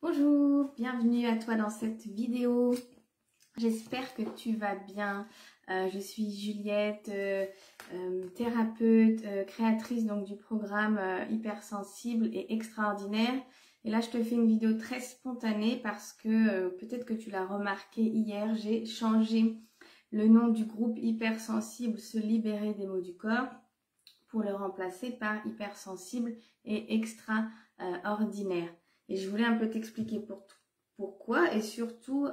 Bonjour, bienvenue à toi dans cette vidéo. J'espère que tu vas bien. Je suis Juliette, thérapeute, créatrice donc du programme Hypersensible et Extraordinaire. Et là, je te fais une vidéo très spontanée parce que peut-être que tu l'as remarqué hier, j'ai changé le nom du groupe Hypersensible, se libérer des maux du corps, pour le remplacer par Hypersensible et Extraordinaire. Et je voulais un peu t'expliquer pourquoi et surtout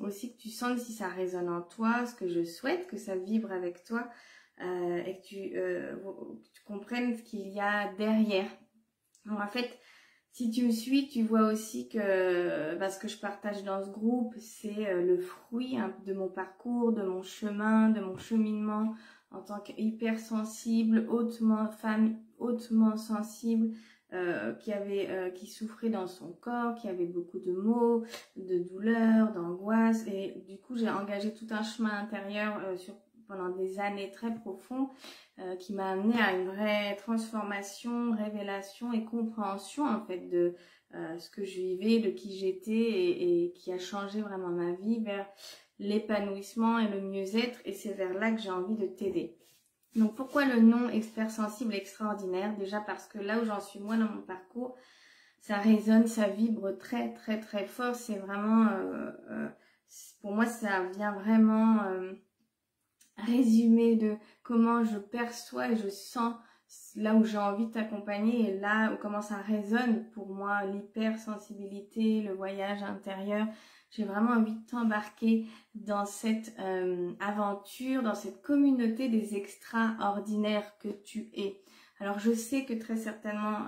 aussi que tu sentes si ça résonne en toi, ce que je souhaite, que ça vibre avec toi et que tu comprennes ce qu'il y a derrière. Donc, en fait, si tu me suis, tu vois aussi que ce que je partage dans ce groupe, c'est le fruit de mon parcours, de mon chemin, de mon cheminement en tant qu'hypersensible, femme hautement sensible, qui souffrait dans son corps, qui avait beaucoup de maux, de douleurs, d'angoisse. Et du coup, j'ai engagé tout un chemin intérieur pendant des années très profonds qui m'a amené à une vraie transformation, révélation et compréhension en fait de ce que je vivais, de qui j'étais et qui a changé vraiment ma vie vers l'épanouissement et le mieux-être, et c'est vers là que j'ai envie de t'aider. Donc pourquoi le nom Hypersensible Extraordinaire? Déjà parce que là où j'en suis moi dans mon parcours, ça résonne, ça vibre très très très fort. C'est vraiment, pour moi ça vient vraiment résumer de comment je perçois et je sens là où j'ai envie de t'accompagner et là où comment ça résonne pour moi, l'hypersensibilité, le voyage intérieur. J'ai vraiment envie de t'embarquer dans cette aventure, dans cette communauté des extraordinaires que tu es. Alors je sais que très certainement,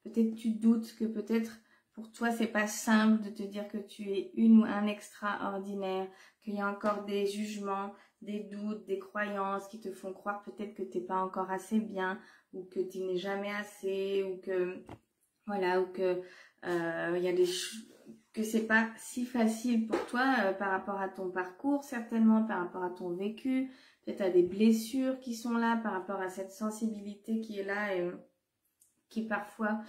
peut-être tu doutes, que peut-être pour toi c'est pas simple de te dire que tu es une ou un extraordinaire, qu'il y a encore des jugements, des doutes, des croyances qui te font croire peut-être que tu n'es pas encore assez bien, ou que tu n'es jamais assez, ou que voilà, ou que y a que c'est pas si facile pour toi par rapport à ton parcours, certainement par rapport à ton vécu, peut-être à des blessures qui sont là, par rapport à cette sensibilité qui est là et qui parfois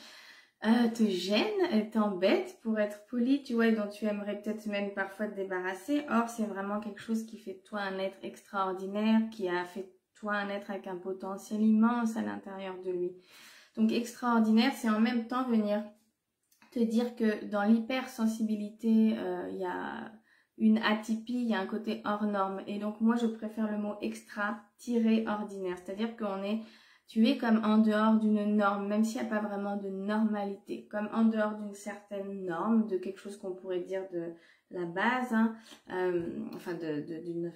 te gêne, t'embête pour être poli, tu vois, et dont tu aimerais peut-être même parfois te débarrasser. Or, c'est vraiment quelque chose qui fait de toi un être extraordinaire, qui a fait de toi un être avec un potentiel immense à l'intérieur de lui. Donc, extraordinaire, c'est en même temps venir te dire que dans l'hypersensibilité, il y a une atypie, il y a un côté hors norme. Et donc, moi, je préfère le mot extra-ordinaire, c'est-à-dire tu es comme en dehors d'une norme, même s'il n'y a pas vraiment de normalité, comme en dehors d'une certaine norme, de quelque chose qu'on pourrait dire de la base, hein, d'une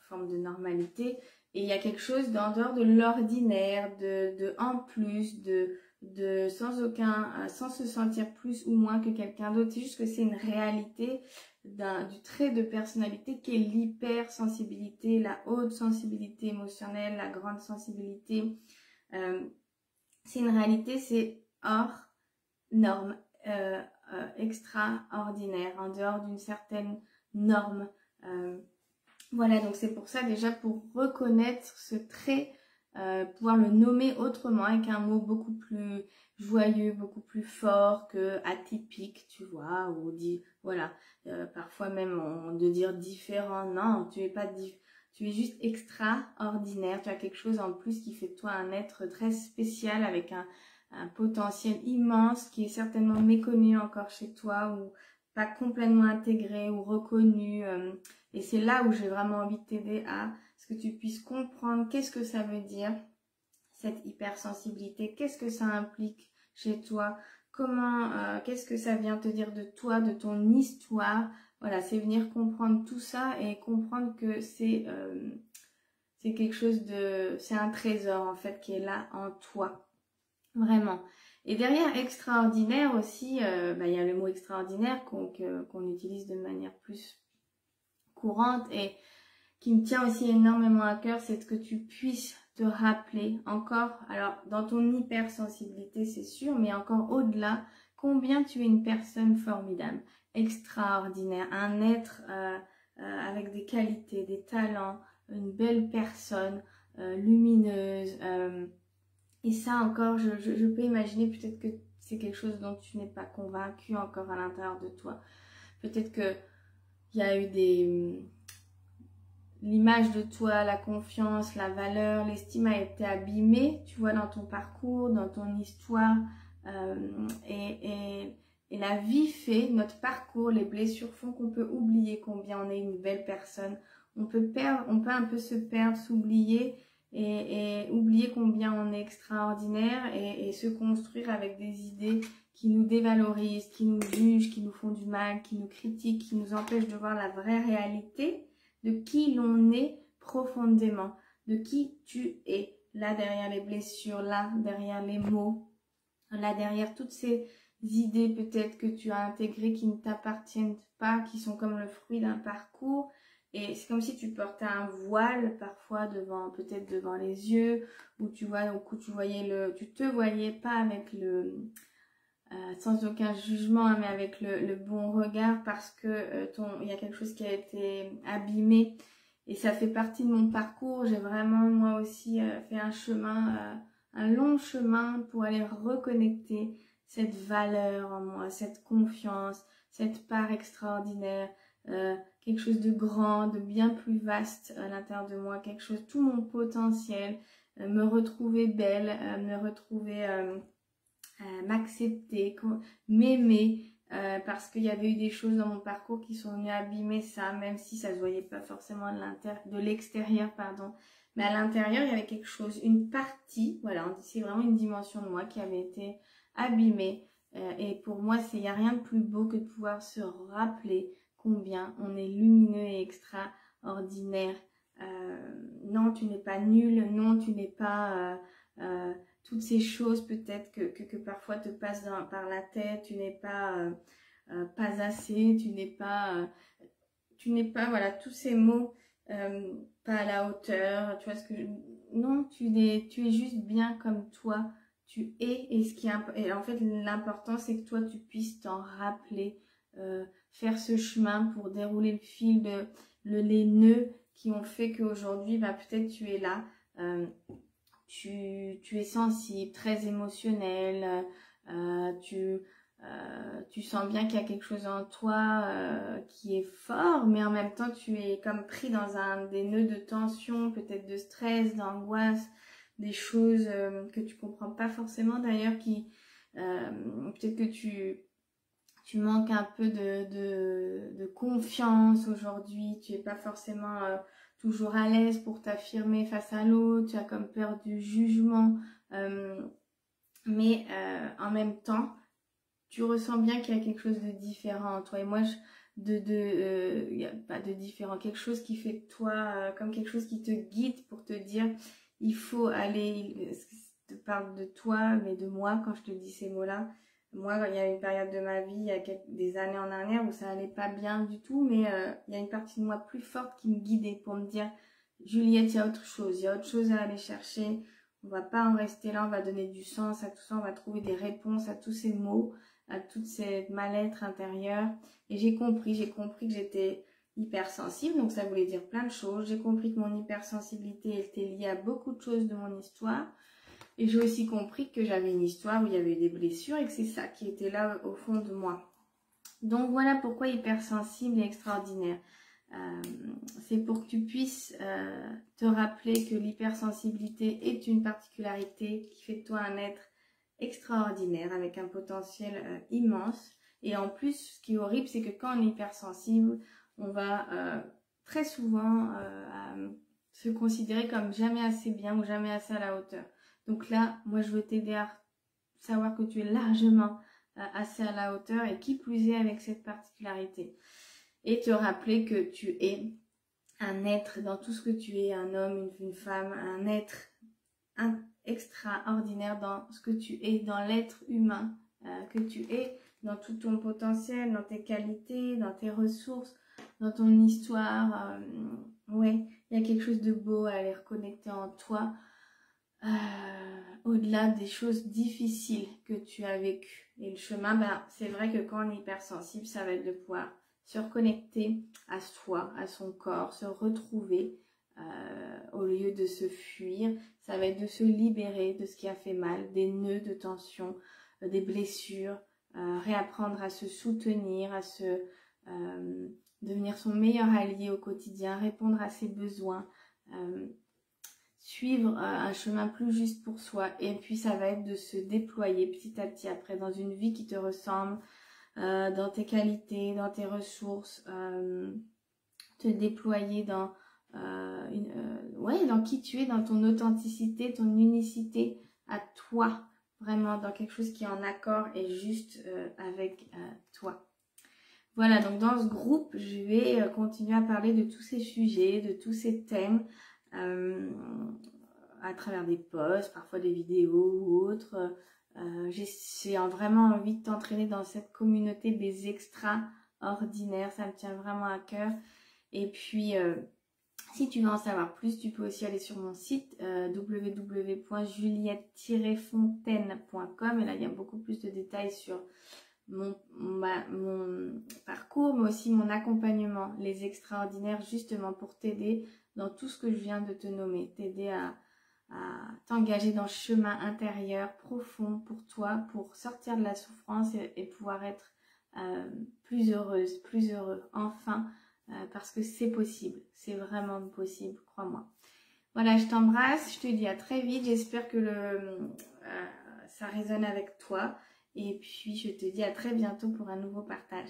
forme de normalité, et il y a quelque chose en dehors de l'ordinaire, de en plus, sans se sentir plus ou moins que quelqu'un d'autre. C'est juste que c'est une réalité du trait de personnalité qui est l'hypersensibilité, la haute sensibilité émotionnelle, la grande sensibilité. C'est une réalité, c'est hors norme, extraordinaire, en dehors d'une certaine norme. Voilà, donc c'est pour ça déjà, pour reconnaître ce trait, pouvoir le nommer autrement avec un mot beaucoup plus joyeux, beaucoup plus fort que atypique, tu vois, ou voilà, parfois même de dire différent. Non, tu es pas différent. Tu es juste extraordinaire, tu as quelque chose en plus qui fait de toi un être très spécial avec un potentiel immense qui est certainement méconnu encore chez toi ou pas complètement intégré ou reconnu. Et c'est là où j'ai vraiment envie de t'aider à ce que tu puisses comprendre qu'est-ce que ça veut dire, cette hypersensibilité, qu'est-ce que ça implique chez toi, qu'est-ce que ça vient te dire de toi, de ton histoire. Voilà, c'est venir comprendre tout ça et comprendre que c'est quelque chose c'est un trésor en fait qui est là en toi, vraiment. Et derrière extraordinaire aussi, y a le mot extraordinaire qu'on utilise de manière plus courante et qui me tient aussi énormément à cœur, c'est que tu puisses te rappeler encore, alors dans ton hypersensibilité c'est sûr, mais encore au-delà, combien tu es une personne formidable, extraordinaire, un être avec des qualités, des talents, une belle personne, lumineuse. Et ça encore, je peux imaginer peut-être que c'est quelque chose dont tu n'es pas convaincu encore à l'intérieur de toi. Peut-être que il y a eu l'image de toi, la confiance, la valeur, l'estime a été abîmée, tu vois, dans ton parcours, dans ton histoire. Et la vie fait, notre parcours, les blessures font qu'on peut oublier combien on est une belle personne. On peut un peu se perdre, s'oublier et oublier combien on est extraordinaire et se construire avec des idées qui nous dévalorisent, qui nous jugent, qui nous font du mal, qui nous critiquent, qui nous empêchent de voir la vraie réalité de qui l'on est profondément, de qui tu es, là derrière les blessures, là derrière les mots, là derrière toutes ces idées peut-être que tu as intégrées qui ne t'appartiennent pas, qui sont comme le fruit d'un parcours. Et c'est comme si tu portais un voile parfois peut-être devant les yeux, où tu vois, au coup tu te voyais pas avec sans aucun jugement, mais avec le bon regard, parce que il y a quelque chose qui a été abîmé. Et ça fait partie de mon parcours. J'ai vraiment moi aussi fait un long chemin pour aller reconnecter cette valeur en moi, cette confiance, cette part extraordinaire, quelque chose de grand, de bien plus vaste à l'intérieur de moi, tout mon potentiel, me retrouver belle, me retrouver, m'accepter, m'aimer, parce qu'il y avait eu des choses dans mon parcours qui sont venues abîmer ça, même si ça se voyait pas forcément de l'extérieur, pardon. Mais à l'intérieur, il y avait quelque chose, une partie, voilà, c'est vraiment une dimension de moi qui avait été abîmée. Et pour moi, il n'y a rien de plus beau que de pouvoir se rappeler combien on est lumineux et extraordinaire. Non, tu n'es pas nul, non, tu n'es pas toutes ces choses peut-être que parfois te passent par la tête, tu n'es pas pas assez, tu n'es pas, voilà, tous ces mots, pas à la hauteur, tu vois ce que non, tu es juste bien comme toi, tu es, et en fait l'important c'est que toi tu puisses t'en rappeler, faire ce chemin pour dérouler le fil les nœuds qui ont fait qu'aujourd'hui, bah, peut-être tu es là, tu es sensible, très émotionnel, tu sens bien qu'il y a quelque chose en toi qui est fort, mais en même temps tu es comme pris dans des nœuds de tension, peut-être de stress, d'angoisse, des choses que tu comprends pas forcément d'ailleurs, peut-être que tu manques un peu de confiance aujourd'hui, tu es pas forcément toujours à l'aise pour t'affirmer face à l'autre, tu as comme peur du jugement, mais en même temps, tu ressens bien qu'il y a quelque chose de différent en toi. Et moi, il y a pas de différent, quelque chose qui fait de toi, comme quelque chose qui te guide pour te dire, il faut aller, je te parle de toi, mais de moi quand je te dis ces mots-là. Moi, il y a une période de ma vie, il y a des années en arrière où ça allait pas bien du tout, mais il y a une partie de moi plus forte qui me guidait pour me dire, Juliette, il y a autre chose à aller chercher. On va pas en rester là, on va donner du sens à tout ça, on va trouver des réponses à tous ces mots, à toute cette mal-être intérieure. Et j'ai compris que j'étais hypersensible, donc ça voulait dire plein de choses. J'ai compris que mon hypersensibilité était liée à beaucoup de choses de mon histoire. Et j'ai aussi compris que j'avais une histoire où il y avait des blessures et que c'est ça qui était là au fond de moi. Donc voilà pourquoi hypersensible et extraordinaire. C'est pour que tu puisses te rappeler que l'hypersensibilité est une particularité qui fait de toi un être extraordinaire avec un potentiel immense. Et en plus, ce qui est horrible, c'est que quand on est hypersensible, on va très souvent se considérer comme jamais assez bien ou jamais assez à la hauteur. Donc là, moi, je veux t'aider à savoir que tu es largement assez à la hauteur, et qui plus est avec cette particularité. Et te rappeler que tu es un être dans tout ce que tu es, un homme, une femme, un être extraordinaire dans ce que tu es, dans l'être humain que tu es, dans tout ton potentiel, dans tes qualités, dans tes ressources, dans ton histoire. Ouais, il y a quelque chose de beau à aller reconnecter en toi. Au-delà des choses difficiles que tu as vécues. Et le chemin, ben, c'est vrai que quand on est hypersensible, ça va être de pouvoir se reconnecter à soi, à son corps, se retrouver au lieu de se fuir. Ça va être de se libérer de ce qui a fait mal, des nœuds de tension, des blessures, réapprendre à se soutenir, à devenir son meilleur allié au quotidien, répondre à ses besoins, suivre un chemin plus juste pour soi. Et puis ça va être de se déployer petit à petit après dans une vie qui te ressemble, dans tes qualités, dans tes ressources, te déployer dans dans qui tu es, dans ton authenticité, ton unicité à toi, vraiment dans quelque chose qui est en accord et juste avec toi. Voilà, donc dans ce groupe, je vais continuer à parler de tous ces sujets, de tous ces thèmes, à travers des posts, parfois des vidéos ou autres. J'ai vraiment envie de t'entraîner dans cette communauté des extraordinaires, ça me tient vraiment à cœur. Et puis, si tu veux en savoir plus, tu peux aussi aller sur mon site www.juliette-fontaine.com et là, il y a beaucoup plus de détails sur mon parcours, mais aussi mon accompagnement, les extraordinaires, justement pour t'aider dans tout ce que je viens de te nommer, t'aider à t'engager dans ce chemin intérieur profond pour toi, pour sortir de la souffrance et pouvoir être plus heureuse, plus heureux, enfin, parce que c'est possible, c'est vraiment possible, crois-moi. Voilà, je t'embrasse, je te dis à très vite, j'espère que ça résonne avec toi et puis je te dis à très bientôt pour un nouveau partage.